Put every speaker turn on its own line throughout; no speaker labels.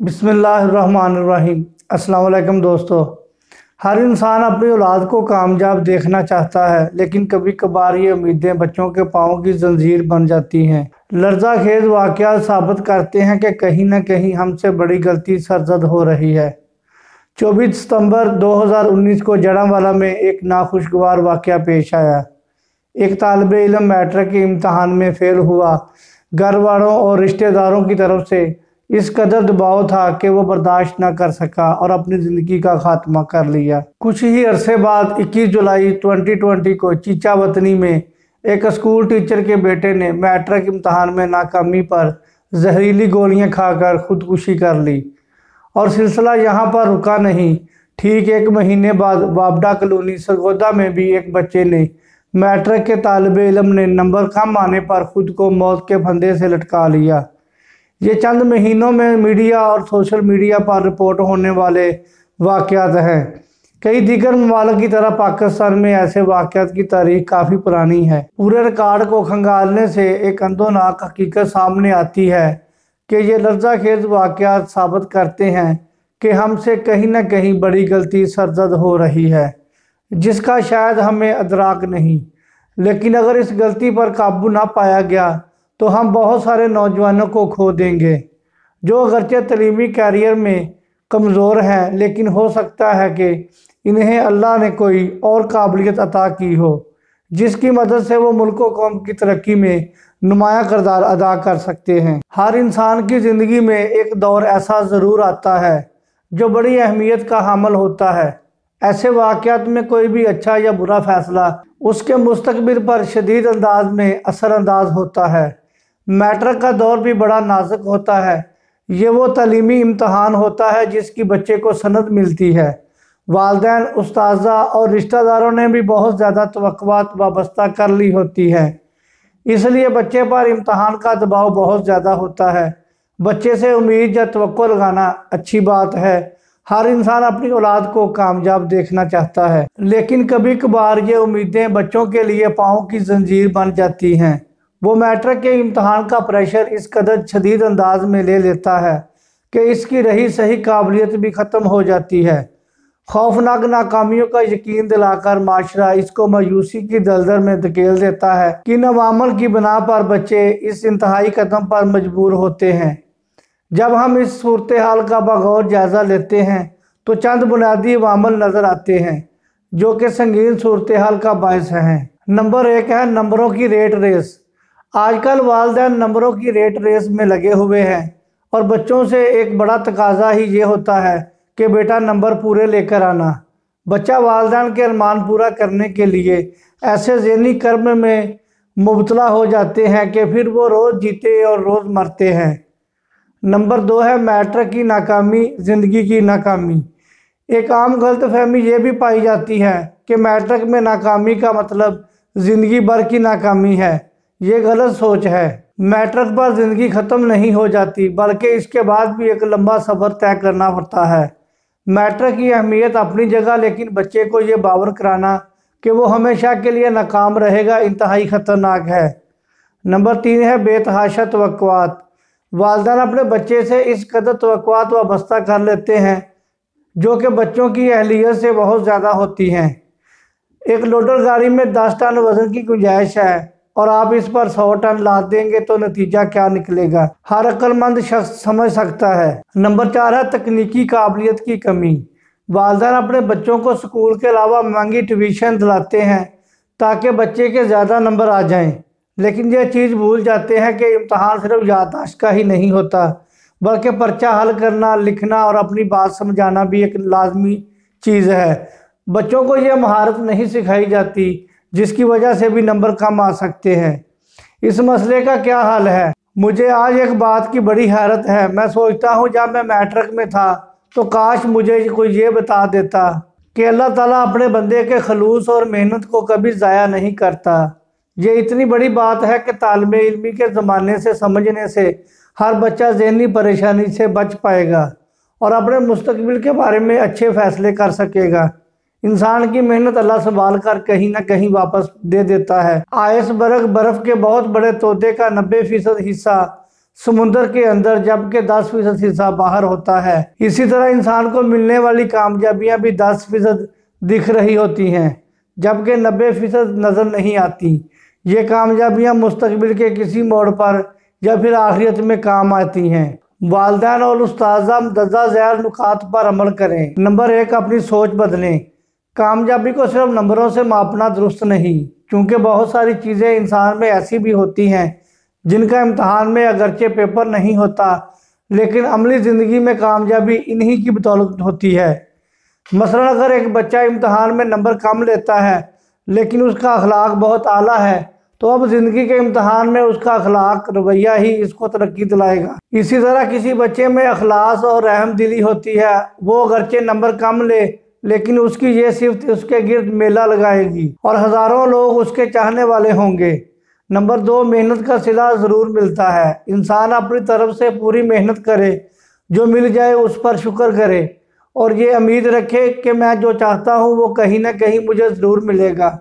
बिस्मिल्लाहिर्रहमानिर्रहीम। अस्सलाम वालेकुम दोस्तों। हर इंसान अपनी औलाद को कामयाब देखना चाहता है, लेकिन कभी कभार ये उम्मीदें बच्चों के पाँव की जंजीर बन जाती हैं। लर्ज़ाखेज़ वाक़यात साबित करते हैं कि कहीं न कहीं हमसे बड़ी गलती सरजद हो रही है। 24 सितंबर 2019 को जड़ांवाला में एक नाखुशगवार वाक़या पेश आया। एक तालिबे इल्म मैट्रिक के इम्तहान में फ़ेल हुआ। घर वालों और रिश्तेदारों की तरफ से इस कदर दबाव था कि वो बर्दाश्त न कर सका और अपनी ज़िंदगी का खात्मा कर लिया। कुछ ही अरसे बाद 21 जुलाई 2020 को चीचा वतनी में एक स्कूल टीचर के बेटे ने मैट्रिक इम्तहान में नाकामी पर जहरीली गोलियां खाकर खुदकुशी कर ली। और सिलसिला यहाँ पर रुका नहीं। ठीक एक महीने बाद बाबडा कॉलोनी सरगोदा में भी एक बच्चे ने मैट्रिक के तालिबे इल्म ने नंबर कम आने पर खुद को मौत के फंदे से लटका लिया। ये चंद महीनों में मीडिया और सोशल मीडिया पर रिपोर्ट होने वाले वाक़यात हैं। कई दीगर ममालिक की तरह पाकिस्तान में ऐसे वाक़यात की तारीख काफ़ी पुरानी है। पूरे रिकॉर्ड को खंगालने से एक अंदोनाक हकीकत सामने आती है कि ये लर्ज़ाखेज़ वाक़यात साबित करते हैं कि हमसे कहीं न कहीं बड़ी गलती सरजद हो रही है, जिसका शायद हमें अदराक नहीं। लेकिन अगर इस गलती पर काबू ना पाया गया तो हम बहुत सारे नौजवानों को खो देंगे, जो अगरचे तलीमी कैरियर में कमज़ोर हैं, लेकिन हो सकता है कि इन्हें अल्लाह ने कोई और काबिलियत अता की हो, जिसकी मदद से वो मुल्क और कौम की तरक्की में नुमाया किरदार अदा कर सकते हैं। हर इंसान की ज़िंदगी में एक दौर ऐसा ज़रूर आता है जो बड़ी अहमियत का हामिल होता है। ऐसे वाक़यात में कोई भी अच्छा या बुरा फ़ैसला उसके मुस्तकबिल पर शदीद अंदाज में असरअंदाज होता है। मैट्रिक का दौर भी बड़ा नाजुक होता है। ये वो तालीमी इम्तहान होता है जिसकी बच्चे को सनद मिलती है। वालिदैन, उस्ताज़ा और रिश्तेदारों ने भी बहुत ज़्यादा तवक्कुआत वाबस्ता कर ली होती है, इसलिए बच्चे पर इम्तहान का दबाव बहुत ज़्यादा होता है। बच्चे से उम्मीद या तवक्को लगाना अच्छी बात है। हर इंसान अपनी औलाद को कामयाब देखना चाहता है, लेकिन कभी कभार ये उम्मीदें बच्चों के लिए पाँव की जंजीर बन जाती हैं। वो मैट्रिक के इम्तहान का प्रेशर इस कदर शदीद अंदाज में ले लेता है कि इसकी रही सही काबिलियत भी ख़त्म हो जाती है। खौफनाक नाकामियों का यकीन दिलाकर माशरा इसको मायूसी की दलदल में धकेल देता है कि इन अवामल की बिना पर बच्चे इस इंतहाई कदम पर मजबूर होते हैं। जब हम इस सूरत हाल का बगौर जायज़ा लेते हैं तो चंद बुनियादी अवामल नज़र आते हैं जो कि संगीन सूरत हाल का बायस हैं। नंबर 1 है नंबरों की रेट रेस। आजकल वालिदैन नंबरों की रेट रेस में लगे हुए हैं और बच्चों से एक बड़ा तकाजा ही ये होता है कि बेटा नंबर पूरे लेकर आना। बच्चा वालिदैन के अरमान पूरा करने के लिए ऐसे ज़हनी कर्म में मुबतला हो जाते हैं कि फिर वो रोज़ जीते और रोज़ मरते हैं। नंबर 2 है मैट्रिक की नाकामी, ज़िंदगी की नाकामी। एक आम गलतफहमी ये भी पाई जाती है कि मैट्रिक में नाकामी का मतलब ज़िंदगी भर की नाकामी है। ये गलत सोच है। मैट्रिक पर ज़िंदगी ख़त्म नहीं हो जाती, बल्कि इसके बाद भी एक लंबा सफ़र तय करना पड़ता है। मैट्रिक की अहमियत अपनी जगह, लेकिन बच्चे को ये बावर कराना कि वो हमेशा के लिए नाकाम रहेगा इंतहाई ख़तरनाक है। नंबर 3 है बेतहाशा तवक्कुआत। वालिदैन अपने बच्चे से इस कदर तवक्कुआत वाबस्ता कर लेते हैं जो कि बच्चों की अहलियत से बहुत ज़्यादा होती हैं। एक लोडर गाड़ी में 10 टन वज़न की गुंजाइश है और आप इस पर 100 टन लाद देंगे तो नतीजा क्या निकलेगा, हर अक्लमंद शख्स समझ सकता है। नंबर 4 है तकनीकी काबिलियत की कमी। वालिदैन अपने बच्चों को स्कूल के अलावा महंगी ट्यूशन दिलाते हैं ताकि बच्चे के ज़्यादा नंबर आ जाएं, लेकिन ये चीज़ भूल जाते हैं कि इम्तहान सिर्फ याददाश्त का ही नहीं होता, बल्कि पर्चा हल करना, लिखना और अपनी बात समझाना भी एक लाजमी चीज़ है। बच्चों को यह महारत नहीं सिखाई जाती, जिसकी वजह से भी नंबर कम आ सकते हैं। इस मसले का क्या हल है? मुझे आज एक बात की बड़ी हैरत है। मैं सोचता हूँ जब मैं मैट्रिक में था तो काश मुझे कोई ये बता देता कि अल्लाह ताला अपने बंदे के खलूस और मेहनत को कभी ज़ाया नहीं करता। ये इतनी बड़ी बात है कि तालिबे इल्मी के ज़माने से समझने से हर बच्चा ज़हनी परेशानी से बच पाएगा और अपने मुस्तकबिल के बारे में अच्छे फ़ैसले कर सकेगा। इंसान की मेहनत अल्लाह संभाल कर कहीं ना कहीं वापस दे देता है। आइसबर्ग बर्फ के बहुत बड़े तोदे का 90% हिस्सा समुंदर के अंदर, जबकि 10% हिस्सा बाहर होता है। इसी तरह इंसान को मिलने वाली कामयाबियां भी 10% दिख रही होती हैं, जबकि 90% नज़र नहीं आती। ये कामयाबियां मुस्तकबिल के किसी मोड़ पर या फिर आखिरत में काम आती हैं। वालिदैन और उस्ताज़ा मददा ज़ैल नुकात पर अमल करें। नंबर 1, अपनी सोच बदलें। कामयाबी को सिर्फ नंबरों से मापना दुरुस्त नहीं, क्योंकि बहुत सारी चीज़ें इंसान में ऐसी भी होती हैं जिनका इम्तहान में अगरचे पेपर नहीं होता, लेकिन अमली ज़िंदगी में कामयाबी इन्हीं की बदौलत होती है। मसलन अगर एक बच्चा इम्तहान में नंबर कम लेता है लेकिन उसका अखलाक बहुत आला है, तो अब ज़िंदगी के इम्तहान में उसका अखलाक रवैया ही इसको तरक्की दिलाएगा। इसी तरह किसी बच्चे में अखलास और रहम दिली होती है, वो अगरचे नंबर कम ले लेकिन उसकी ये सिफ्त उसके गिर्द मेला लगाएगी और हज़ारों लोग उसके चाहने वाले होंगे। नंबर 2, मेहनत का सिला ज़रूर मिलता है। इंसान अपनी तरफ से पूरी मेहनत करे, जो मिल जाए उस पर शुक्र करे और ये उम्मीद रखे कि मैं जो चाहता हूँ वो कहीं ना कहीं मुझे ज़रूर मिलेगा।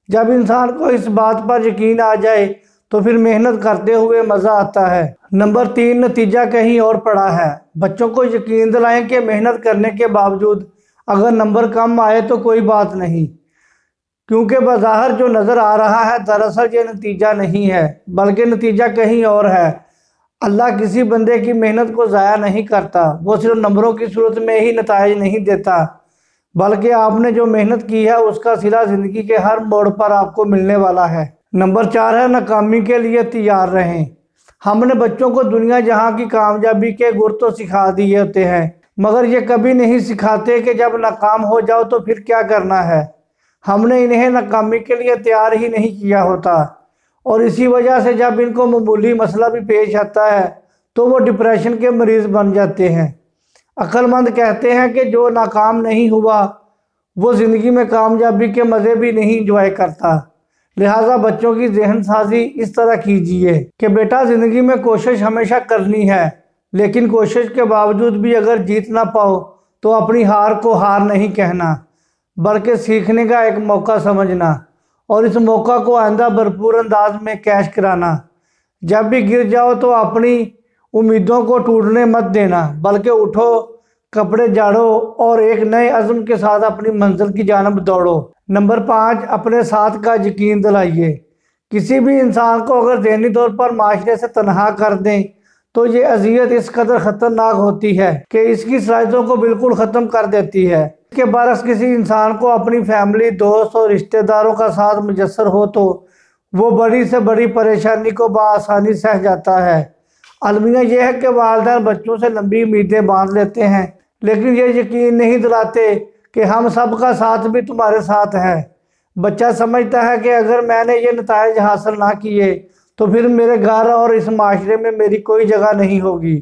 जब इंसान को इस बात पर यकीन आ जाए तो फिर मेहनत करते हुए मज़ा आता है। नंबर 3, नतीजा कहीं और पड़ा है। बच्चों को यकीन दिलाएं कि मेहनत करने के बावजूद अगर नंबर कम आए तो कोई बात नहीं, क्योंकि बज़ाहिर जो नज़र आ रहा है दरअसल ये नतीजा नहीं है, बल्कि नतीजा कहीं और है। अल्लाह किसी बंदे की मेहनत को ज़ाया नहीं करता, वो सिर्फ नंबरों की सूरत में ही नताइज नहीं देता, बल्कि आपने जो मेहनत की है उसका सिला ज़िंदगी के हर मोड़ पर आपको मिलने वाला है। नंबर 4 है, नाकामी के लिए तैयार रहें। हमने बच्चों को दुनिया जहां की कामयाबी के गुर तो सिखा दिए होते हैं, मगर ये कभी नहीं सिखाते कि जब नाकाम हो जाओ तो फिर क्या करना है। हमने इन्हें नाकामी के लिए तैयार ही नहीं किया होता और इसी वजह से जब इनको मामूली मसला भी पेश आता है तो वो डिप्रेशन के मरीज़ बन जाते हैं। अक्लमंद कहते हैं कि जो नाकाम नहीं हुआ वो ज़िंदगी में कामयाबी के मज़े भी नहीं इंजॉय करता। लिहाजा बच्चों की ज़हन साजी इस तरह कीजिए कि बेटा ज़िंदगी में कोशिश हमेशा करनी है, लेकिन कोशिश के बावजूद भी अगर जीत ना पाओ तो अपनी हार को हार नहीं कहना, बल्कि सीखने का एक मौका समझना और इस मौका को आइंदा भरपूर अंदाज में कैश कराना। जब भी गिर जाओ तो अपनी उम्मीदों को टूटने मत देना, बल्कि उठो, कपड़े झाड़ो और एक नए अज़्म के साथ अपनी मंजिल की जानब दौड़ो। नंबर 5, अपने साथ का यकीन दिलाइए। किसी भी इंसान को अगर ज़हनी तौर पर माशरे से तनहा कर दें तो ये अजियत इस कदर ख़तरनाक होती है कि इसकी सलाहियतों को बिल्कुल ख़त्म कर देती है। इसके बरस किसी इंसान को अपनी फैमिली, दोस्त और रिश्तेदारों का साथ मुयस्सर हो तो वो बड़ी से बड़ी परेशानी को बआसानी सह जाता है। अलमिया यह है कि वालिदैन बच्चों से लंबी उम्मीदें बांध लेते हैं, लेकिन ये यकीन नहीं दिलाते कि हम सब का साथ भी तुम्हारे साथ है। बच्चा समझता है कि अगर मैंने ये नताइज हासिल ना किए तो फिर मेरे घर और इस माशरे में मेरी कोई जगह नहीं होगी।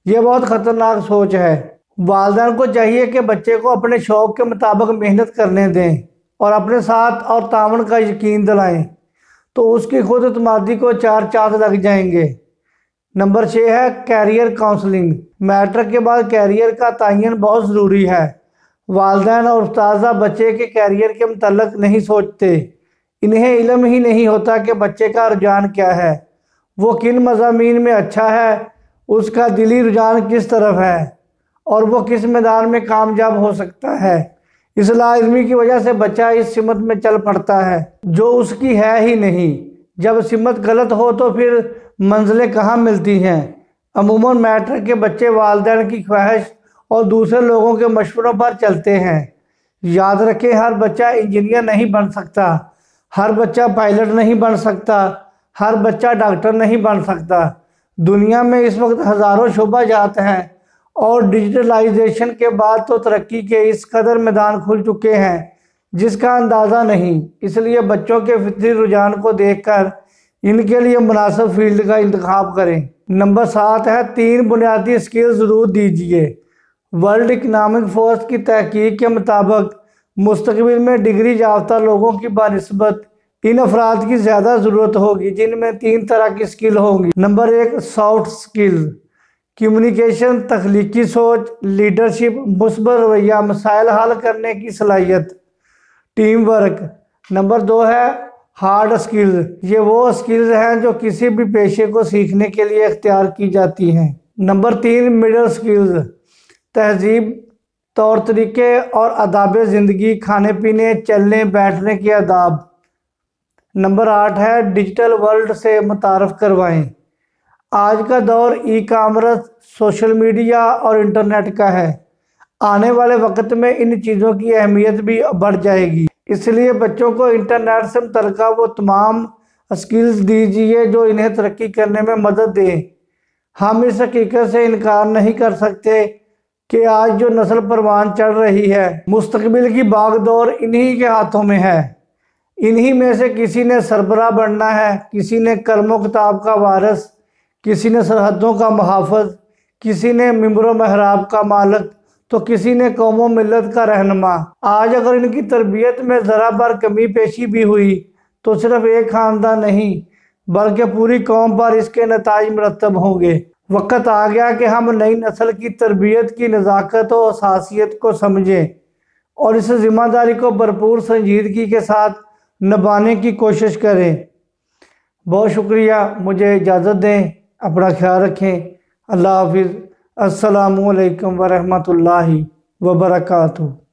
ये बहुत ख़तरनाक सोच है। वालिदैन को चाहिए कि बच्चे को अपने शौक़ के मुताबिक मेहनत करने दें और अपने साथ और तावन का यकीन दिलाएं, तो उसकी खुद एतमादी को 4 चांद लग जाएंगे। नंबर 6 है, कैरियर काउंसलिंग। मैट्रिक के बाद कैरियर का तयन बहुत ज़रूरी है। वालिदैन और उस्ताज़ा बच्चे के कैरियर के मुतल्लिक़ नहीं सोचते। इन्हें इल्म ही नहीं होता कि बच्चे का रुझान क्या है, वो किन मज़ामीन में अच्छा है, उसका दिली रुझान किस तरफ है और वो किस मैदान में कामयाब हो सकता है। इस लाइल्मी की वजह से बच्चा इस सिमत में चल पड़ता है जो उसकी है ही नहीं। जब सिमत गलत हो तो फिर मंजिलें कहाँ मिलती हैं। अमूमन मैट्रिक के बच्चे वालिदैन की ख्वाहिश और दूसरे लोगों के मशवरों पर चलते हैं। याद रखें, हर बच्चा इंजीनियर नहीं बन सकता, हर बच्चा पायलट नहीं बन सकता, हर बच्चा डॉक्टर नहीं बन सकता। दुनिया में इस वक्त हज़ारों शोबाजात हैं और डिजिटलाइजेशन के बाद तो तरक्की के इस कदर मैदान खुल चुके हैं जिसका अंदाज़ा नहीं। इसलिए बच्चों के फितरी रुझान को देखकर इनके लिए मुनासिब फील्ड का इंतखाब करें। नंबर 7 है, 3 बुनियादी स्किल ज़रूर दीजिए। वर्ल्ड इकनॉमिक फोर्स की तहकीक के मुताबिक मुस्तकबिल में डिग्री याफ्ता लोगों की बानिस्बत इन अफराद की ज़्यादा ज़रूरत होगी जिनमें 3 तरह की स्किल होंगी। नंबर 1, सॉफ्ट स्किल, कम्युनिकेशन, तख्लीकी सोच, लीडरशिप, मुस्बत रवैया, मसाइल हल करने की सलाहियत, टीम वर्क। नंबर 2 है, ہارڈ سکلز، یہ وہ سکلز ہیں جو کسی بھی پیشے کو سیکھنے کے لیے اختیار کی جاتی ہیں۔ نمبر 3 مڈل سکلز، تہذیب، طور طریقے اور آداب زندگی، کھانے پینے، چلنے بیٹھنے کے آداب۔ نمبر 8 ہے ڈیجیٹل ورلڈ سے متعارف کروائیں۔ آج کا دور ای کامرس، سوشل میڈیا اور انٹرنیٹ کا ہے۔ آنے والے وقت میں ان چیزوں کی اہمیت بھی بڑھ جائے گی، اس لیے بچوں کو انٹرنیٹ سے متعلقہ وہ تمام سکلز دیجیے جو انہیں ترقی کرنے میں مدد دیں۔ ہم اس حقیقت سے انکار نہیں کر سکتے کہ آج جو نسل پروان چڑھ رہی ہے، مستقبل کی باغ دور انہی کے ہاتھوں میں ہے۔ انہی میں سے کسی نے سربراہ بننا ہے، کسی نے قلم و کتاب کا وارث، کسی نے سرحدوں کا محافظ، کسی نے منبر و محراب کا مالک، تو کسی نے قوم و ملت کا رہنما۔ آج اگر ان کی تربیت میں ذرا بر کمی پیشی بھی ہوئی تو صرف ایک خاندان نہیں بلکہ پوری قوم پر اس کے نتائج مرتب ہوں گے۔ وقت آ گیا کہ ہم نئی نسل کی تربیت کی نزاکت و حساسیت کو سمجھیں اور اس ذمہ داری کو بھرپور سنجیدگی کے ساتھ نبھانے کی کوشش کریں۔ بہت شکریہ، مجھے اجازت دیں، اپنا خیال رکھیں۔ اللہ حافظ۔ السلام علیکم ورحمۃ اللہ وبرکاتہ۔